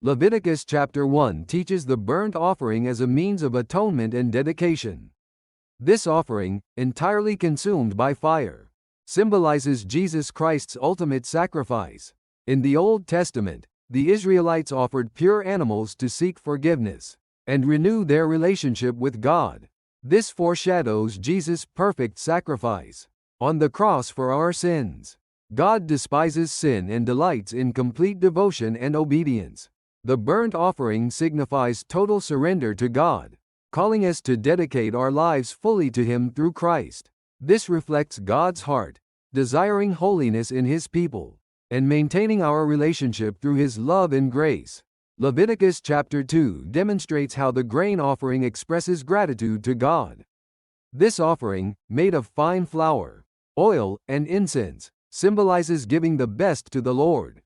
Leviticus chapter 1 teaches the burnt offering as a means of atonement and dedication. This offering, entirely consumed by fire, symbolizes Jesus Christ's ultimate sacrifice. In the Old Testament, the Israelites offered pure animals to seek forgiveness and renew their relationship with God. This foreshadows Jesus' perfect sacrifice on the cross for our sins. God despises sin and delights in complete devotion and obedience. The burnt offering signifies total surrender to God, calling us to dedicate our lives fully to Him through Christ. This reflects God's heart, desiring holiness in His people, and maintaining our relationship through His love and grace. Leviticus chapter 2 demonstrates how the grain offering expresses gratitude to God. This offering, made of fine flour, oil, and incense, symbolizes giving the best to the Lord.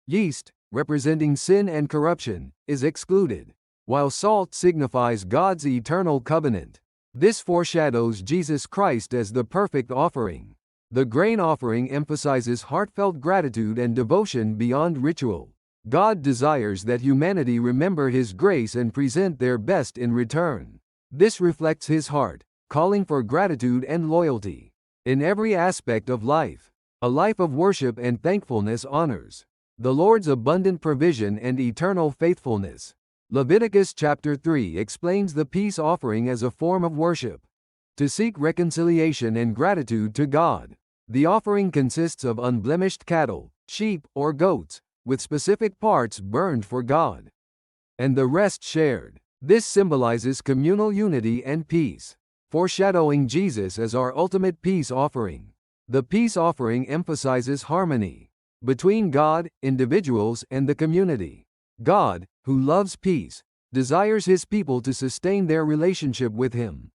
Yeast, representing sin and corruption, is excluded, while salt signifies God's eternal covenant. This foreshadows Jesus Christ as the perfect offering. The grain offering emphasizes heartfelt gratitude and devotion beyond ritual. God desires that humanity remember His grace and present their best in return. This reflects His heart, calling for gratitude and loyalty in every aspect of life. A life of worship and thankfulness honors the Lord's abundant provision and eternal faithfulness. Leviticus chapter 3 explains the peace offering as a form of worship. To seek reconciliation and gratitude to God, the offering consists of unblemished cattle, sheep, or goats, with specific parts burned for God, and the rest shared. This symbolizes communal unity and peace, foreshadowing Jesus as our ultimate peace offering. The peace offering emphasizes harmony between God, individuals, and the community. God, who loves peace, desires His people to sustain their relationship with Him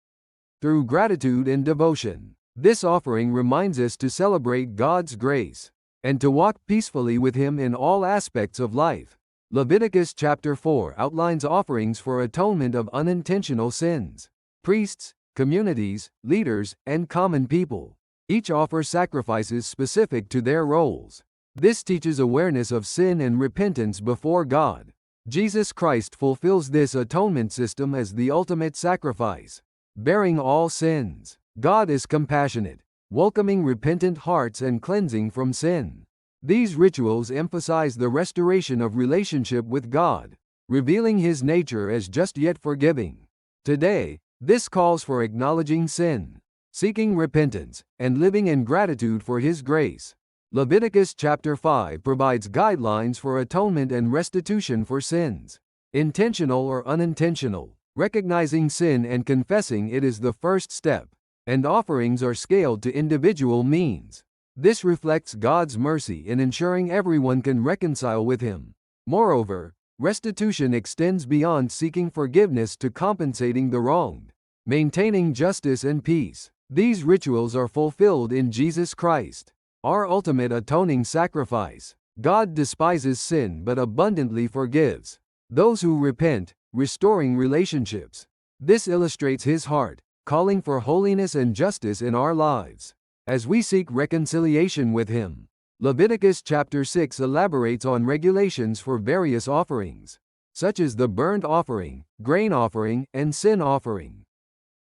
through gratitude and devotion. This offering reminds us to celebrate God's grace and to walk peacefully with Him in all aspects of life. Leviticus chapter 4 outlines offerings for atonement of unintentional sins. Priests, communities, leaders, and common people each offer sacrifices specific to their roles. This teaches awareness of sin and repentance before God. Jesus Christ fulfills this atonement system as the ultimate sacrifice, bearing all sins. God is compassionate, welcoming repentant hearts and cleansing from sin. These rituals emphasize the restoration of relationship with God, revealing His nature as just yet forgiving. Today, this calls for acknowledging sin, seeking repentance, and living in gratitude for His grace. Leviticus chapter 5 provides guidelines for atonement and restitution for sins, intentional or unintentional. Recognizing sin and confessing it is the first step, and offerings are scaled to individual means. This reflects God's mercy in ensuring everyone can reconcile with Him. Moreover, restitution extends beyond seeking forgiveness to compensating the wronged, maintaining justice and peace. These rituals are fulfilled in Jesus Christ, our ultimate atoning sacrifice. God despises sin but abundantly forgives those who repent, restoring relationships. This illustrates His heart, calling for holiness and justice in our lives as we seek reconciliation with Him. Leviticus chapter 6 elaborates on regulations for various offerings, such as the burnt offering, grain offering, and sin offering.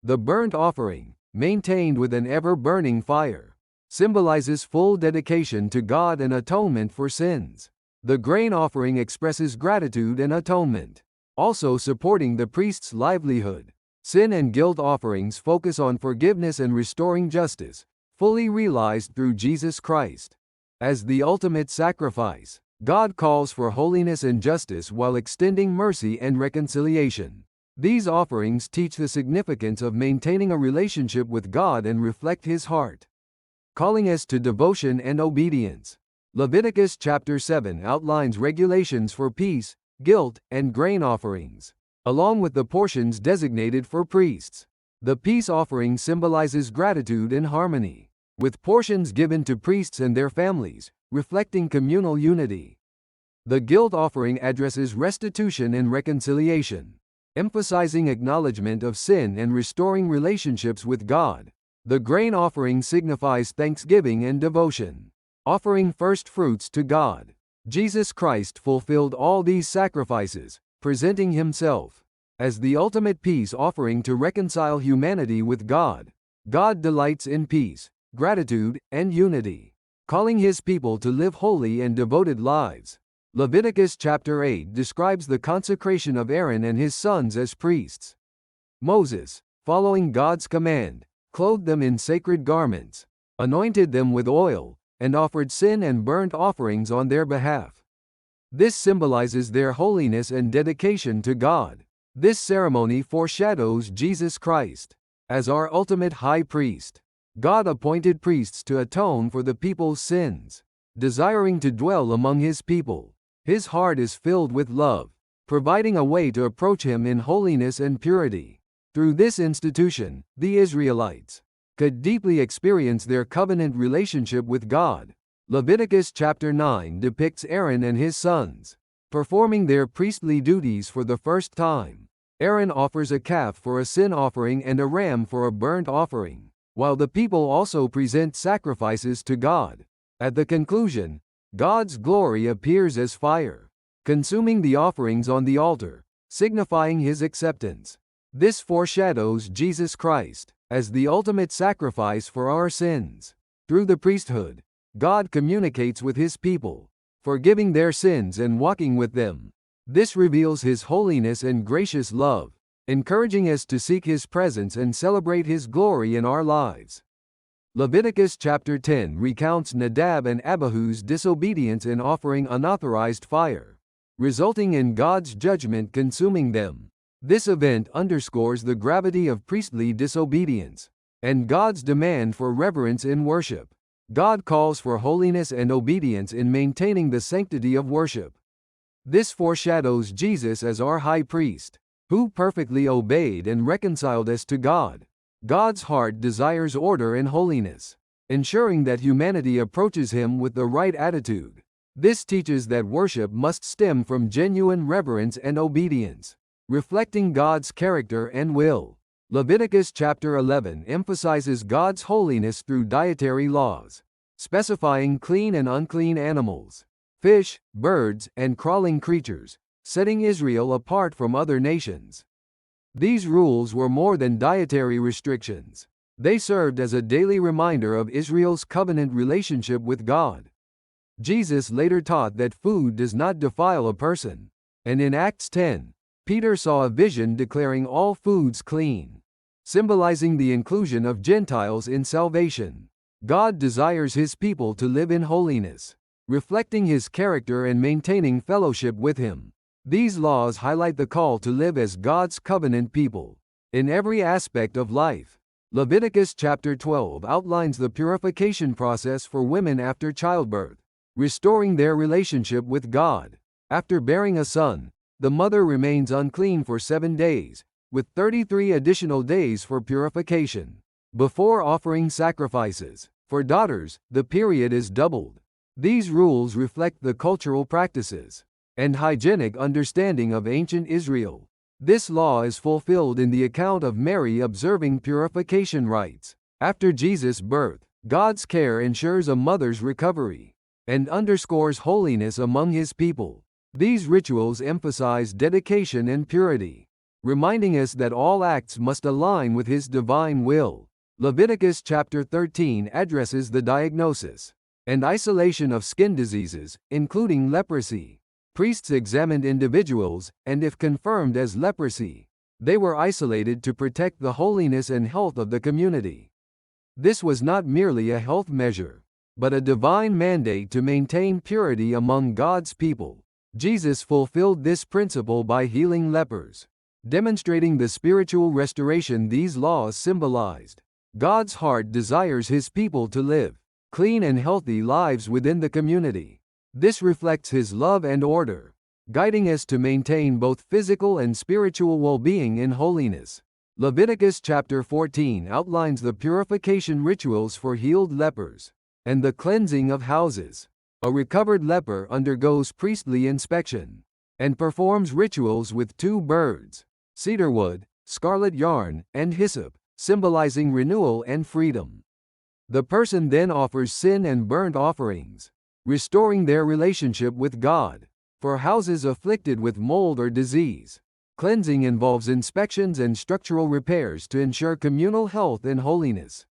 The burnt offering, maintained with an ever-burning fire, symbolizes full dedication to God and atonement for sins. The grain offering expresses gratitude and atonement, also supporting the priest's livelihood. Sin and guilt offerings focus on forgiveness and restoring justice, fully realized through Jesus Christ. As the ultimate sacrifice, God calls for holiness and justice while extending mercy and reconciliation. These offerings teach the significance of maintaining a relationship with God and reflect His heart, calling us to devotion and obedience. Leviticus chapter 7 outlines regulations for peace, guilt, and grain offerings, along with the portions designated for priests. The peace offering symbolizes gratitude and harmony, with portions given to priests and their families, reflecting communal unity. The guilt offering addresses restitution and reconciliation, emphasizing acknowledgement of sin and restoring relationships with God. The grain offering signifies thanksgiving and devotion, offering first fruits to God. Jesus Christ fulfilled all these sacrifices, presenting himself as the ultimate peace offering to reconcile humanity with God. God delights in peace, gratitude, and unity, calling his people to live holy and devoted lives. Leviticus chapter 8 describes the consecration of Aaron and his sons as priests. Moses, following God's command, clothed them in sacred garments, anointed them with oil, and offered sin and burnt offerings on their behalf. This symbolizes their holiness and dedication to God. This ceremony foreshadows Jesus Christ as our ultimate high priest. God appointed priests to atone for the people's sins, desiring to dwell among his people. His heart is filled with love, providing a way to approach him in holiness and purity. Through this institution, the Israelites could deeply experience their covenant relationship with God. Leviticus chapter 9 depicts Aaron and his sons performing their priestly duties for the first time. Aaron offers a calf for a sin offering and a ram for a burnt offering, while the people also present sacrifices to God. At the conclusion, God's glory appears as fire, consuming the offerings on the altar, signifying his acceptance. This foreshadows Jesus Christ as the ultimate sacrifice for our sins. Through the priesthood, God communicates with his people, forgiving their sins and walking with them. This reveals his holiness and gracious love, encouraging us to seek his presence and celebrate his glory in our lives. Leviticus chapter 10 recounts Nadab and Abihu's disobedience in offering unauthorized fire, resulting in God's judgment consuming them. This event underscores the gravity of priestly disobedience and God's demand for reverence in worship. God calls for holiness and obedience in maintaining the sanctity of worship. This foreshadows Jesus as our high priest, who perfectly obeyed and reconciled us to God. God's heart desires order and holiness, ensuring that humanity approaches him with the right attitude. This teaches that worship must stem from genuine reverence and obedience, reflecting God's character and will. Leviticus chapter 11 emphasizes God's holiness through dietary laws, specifying clean and unclean animals, fish, birds, and crawling creatures, setting Israel apart from other nations. These rules were more than dietary restrictions. They served as a daily reminder of Israel's covenant relationship with God. Jesus later taught that food does not defile a person, and in Acts 10, Peter saw a vision declaring all foods clean, symbolizing the inclusion of Gentiles in salvation. God desires his people to live in holiness, reflecting his character and maintaining fellowship with him. These laws highlight the call to live as God's covenant people in every aspect of life. Leviticus chapter 12 outlines the purification process for women after childbirth, restoring their relationship with God. After bearing a son, the mother remains unclean for 7 days, with 33 additional days for purification. Before offering sacrifices, for daughters, the period is doubled. These rules reflect the cultural practices and hygienic understanding of ancient Israel. This law is fulfilled in the account of Mary observing purification rites. After Jesus' birth, God's care ensures a mother's recovery and underscores holiness among his people. These rituals emphasize dedication and purity, reminding us that all acts must align with his divine will. Leviticus chapter 13 addresses the diagnosis and isolation of skin diseases, including leprosy. Priests examined individuals, and if confirmed as leprosy, they were isolated to protect the holiness and health of the community. This was not merely a health measure, but a divine mandate to maintain purity among God's people. Jesus fulfilled this principle by healing lepers, demonstrating the spiritual restoration these laws symbolized. God's heart desires his people to live clean and healthy lives within the community. This reflects his love and order, guiding us to maintain both physical and spiritual well-being in holiness. Leviticus chapter 14 outlines the purification rituals for healed lepers and the cleansing of houses. A recovered leper undergoes priestly inspection and performs rituals with 2 birds, cedarwood, scarlet yarn, and hyssop, symbolizing renewal and freedom. The person then offers sin and burnt offerings, restoring their relationship with God. For houses afflicted with mold or disease, cleansing involves inspections and structural repairs to ensure communal health and holiness.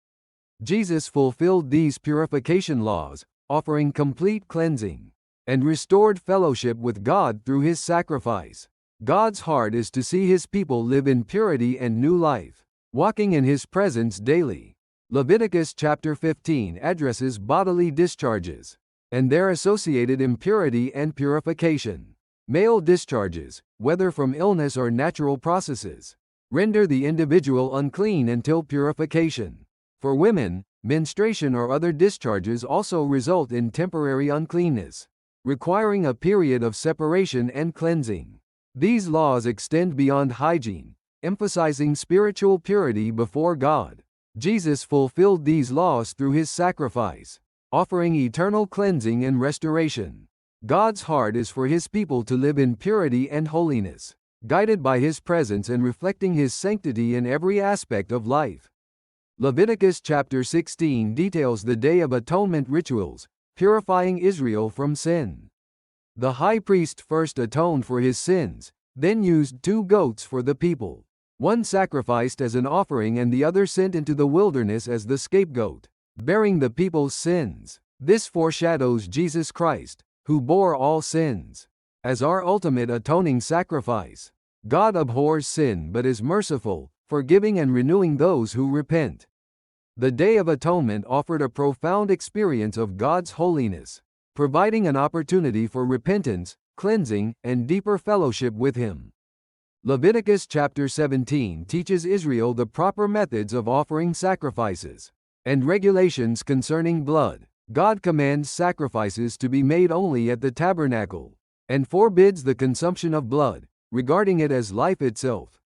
Jesus fulfilled these purification laws, offering complete cleansing and restored fellowship with God through his sacrifice. God's heart is to see his people live in purity and new life, walking in his presence daily. Leviticus chapter 15 addresses bodily discharges and their associated impurity and purification. Male discharges, whether from illness or natural processes, render the individual unclean until purification. For women, menstruation or other discharges also result in temporary uncleanness, requiring a period of separation and cleansing. These laws extend beyond hygiene, emphasizing spiritual purity before God. Jesus fulfilled these laws through his sacrifice, offering eternal cleansing and restoration. God's heart is for his people to live in purity and holiness, guided by his presence and reflecting his sanctity in every aspect of life. Leviticus chapter 16 details the Day of Atonement rituals, purifying Israel from sin. The high priest first atoned for his sins, then used 2 goats for the people, one sacrificed as an offering and the other sent into the wilderness as the scapegoat, bearing the people's sins. This foreshadows Jesus Christ, who bore all sins, as our ultimate atoning sacrifice. God abhors sin but is merciful, forgiving and renewing those who repent. The Day of Atonement offered a profound experience of God's holiness, providing an opportunity for repentance, cleansing, and deeper fellowship with him. Leviticus chapter 17 teaches Israel the proper methods of offering sacrifices and regulations concerning blood. God commands sacrifices to be made only at the tabernacle, and forbids the consumption of blood, regarding it as life itself.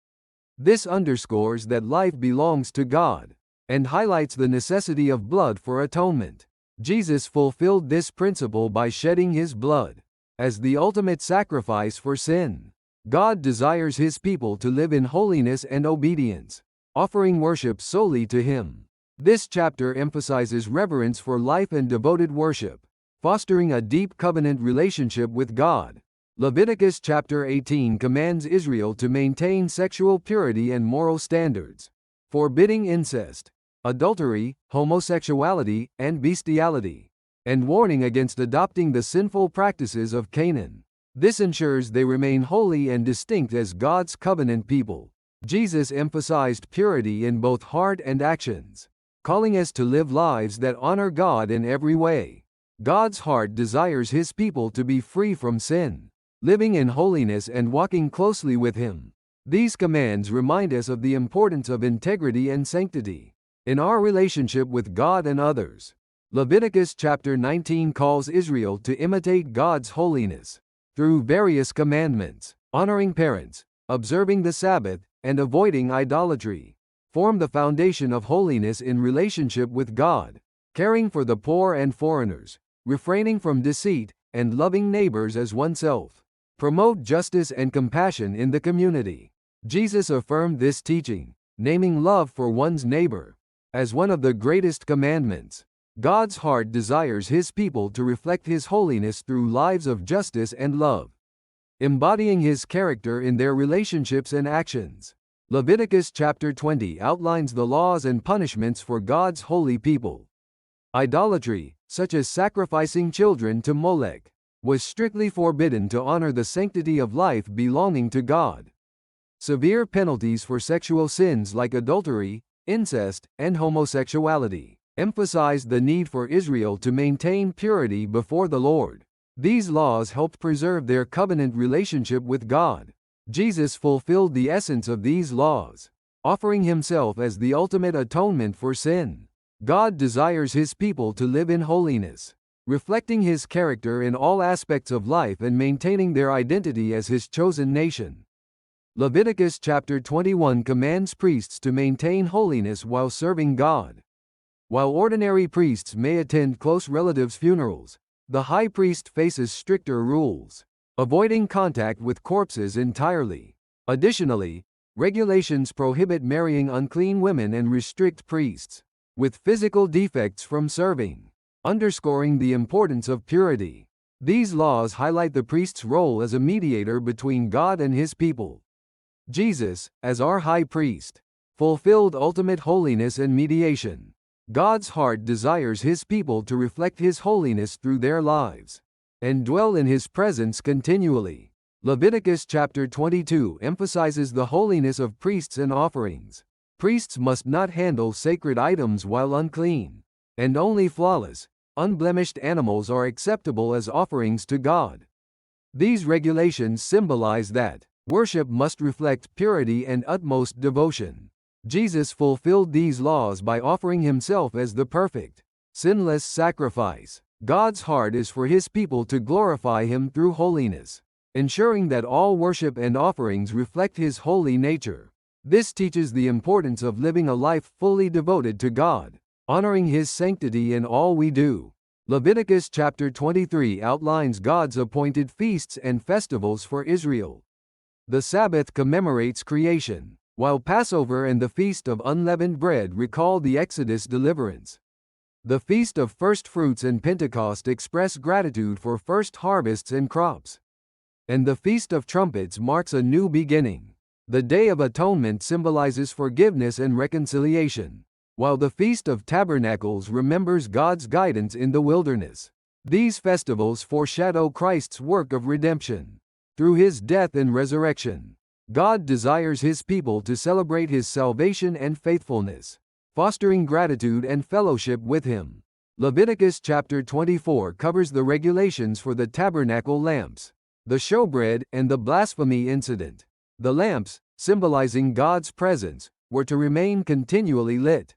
This underscores that life belongs to God, and highlights the necessity of blood for atonement. Jesus fulfilled this principle by shedding his blood as the ultimate sacrifice for sin. God desires his people to live in holiness and obedience, offering worship solely to him. This chapter emphasizes reverence for life and devoted worship, fostering a deep covenant relationship with God. Leviticus chapter 18 commands Israel to maintain sexual purity and moral standards, forbidding incest, adultery, homosexuality, and bestiality, and warning against adopting the sinful practices of Canaan. This ensures they remain holy and distinct as God's covenant people. Jesus emphasized purity in both heart and actions, calling us to live lives that honor God in every way. God's heart desires his people to be free from sin, living in holiness and walking closely with him. These commands remind us of the importance of integrity and sanctity in our relationship with God and others. Leviticus chapter 19 calls Israel to imitate God's holiness through various commandments. Honoring parents, observing the Sabbath, and avoiding idolatry form the foundation of holiness in relationship with God. Caring for the poor and foreigners, refraining from deceit, and loving neighbors as oneself promote justice and compassion in the community. Jesus affirmed this teaching, naming love for one's neighbor as one of the greatest commandments. God's heart desires his people to reflect his holiness through lives of justice and love, embodying his character in their relationships and actions. Leviticus chapter 20 outlines the laws and punishments for God's holy people. Idolatry, such as sacrificing children to Molech, was strictly forbidden to honor the sanctity of life belonging to God. Severe penalties for sexual sins like adultery, incest, and homosexuality emphasized the need for Israel to maintain purity before the Lord. These laws helped preserve their covenant relationship with God. Jesus fulfilled the essence of these laws, offering himself as the ultimate atonement for sin. God desires his people to live in holiness, reflecting his character in all aspects of life and maintaining their identity as his chosen nation. Leviticus chapter 21 commands priests to maintain holiness while serving God. While ordinary priests may attend close relatives' funerals, the high priest faces stricter rules, avoiding contact with corpses entirely. Additionally, regulations prohibit marrying unclean women and restrict priests with physical defects from serving. underscoring the importance of purity. These laws highlight the priest's role as a mediator between God and his people. Jesus, as our high priest, fulfilled ultimate holiness and mediation. God's heart desires his people to reflect his holiness through their lives and dwell in his presence continually. Leviticus chapter 22 emphasizes the holiness of priests and offerings. Priests must not handle sacred items while unclean, and only flawless, unblemished animals are acceptable as offerings to God. These regulations symbolize that worship must reflect purity and utmost devotion. Jesus fulfilled these laws by offering himself as the perfect, sinless sacrifice. God's heart is for his people to glorify him through holiness, ensuring that all worship and offerings reflect his holy nature. This teaches the importance of living a life fully devoted to God, honoring his sanctity in all we do. Leviticus chapter 23 outlines God's appointed feasts and festivals for Israel. The Sabbath commemorates creation, while Passover and the Feast of Unleavened Bread recall the Exodus deliverance. The Feast of First Fruits and Pentecost express gratitude for first harvests and crops. And the Feast of Trumpets marks a new beginning. The Day of Atonement symbolizes forgiveness and reconciliation, while the Feast of Tabernacles remembers God's guidance in the wilderness. These festivals foreshadow Christ's work of redemption. Through his death and resurrection, God desires his people to celebrate his salvation and faithfulness, fostering gratitude and fellowship with him. Leviticus chapter 24 covers the regulations for the tabernacle lamps, the showbread, and the blasphemy incident. The lamps, symbolizing God's presence, were to remain continually lit,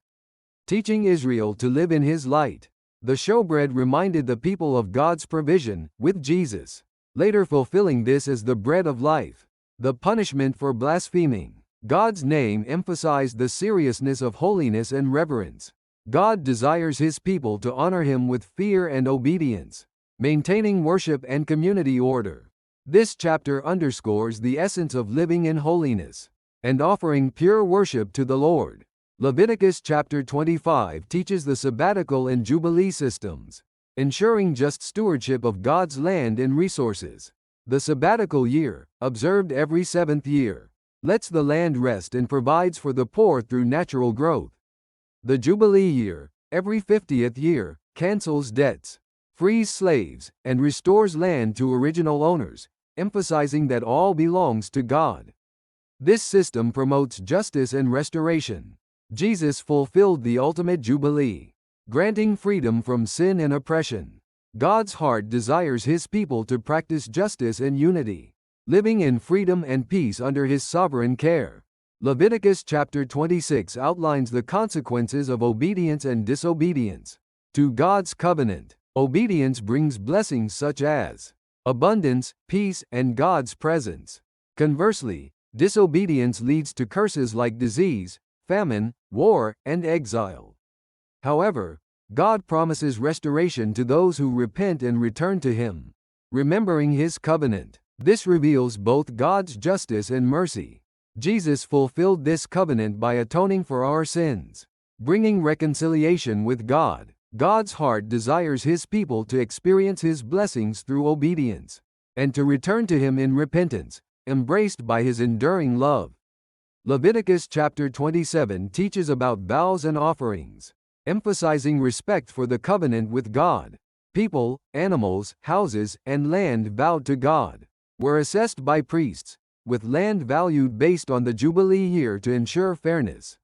teaching Israel to live in his light. The showbread reminded the people of God's provision, with Jesus later fulfilling this as the bread of life. The punishment for blaspheming God's name emphasized the seriousness of holiness and reverence. God desires his people to honor him with fear and obedience, maintaining worship and community order. This chapter underscores the essence of living in holiness and offering pure worship to the Lord. Leviticus chapter 25 teaches the sabbatical and jubilee systems, ensuring just stewardship of God's land and resources. The sabbatical year, observed every 7th year, lets the land rest and provides for the poor through natural growth. The jubilee year, every 50th year, cancels debts, frees slaves, and restores land to original owners, emphasizing that all belongs to God. This system promotes justice and restoration. Jesus fulfilled the ultimate jubilee, granting freedom from sin and oppression. God's heart desires his people to practice justice and unity, living in freedom and peace under his sovereign care. Leviticus chapter 26 outlines the consequences of obedience and disobedience to God's covenant. Obedience brings blessings such as abundance, peace, and God's presence. Conversely, disobedience leads to curses like disease, famine, war, and exile. However, God promises restoration to those who repent and return to him, remembering his covenant. This reveals both God's justice and mercy. Jesus fulfilled this covenant by atoning for our sins, bringing reconciliation with God. God's heart desires his people to experience his blessings through obedience, and to return to him in repentance, embraced by his enduring love. Leviticus chapter 27 teaches about vows and offerings, emphasizing respect for the covenant with God. People, animals, houses, and land vowed to God were assessed by priests, with land valued based on the Jubilee year to ensure fairness.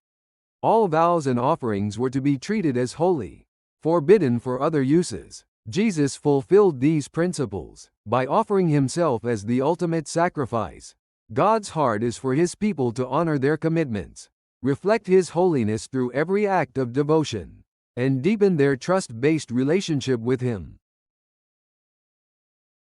All vows and offerings were to be treated as holy, forbidden for other uses. Jesus fulfilled these principles by offering himself as the ultimate sacrifice. God's heart is for his people to honor their commitments, reflect his holiness through every act of devotion, and deepen their trust-based relationship with him.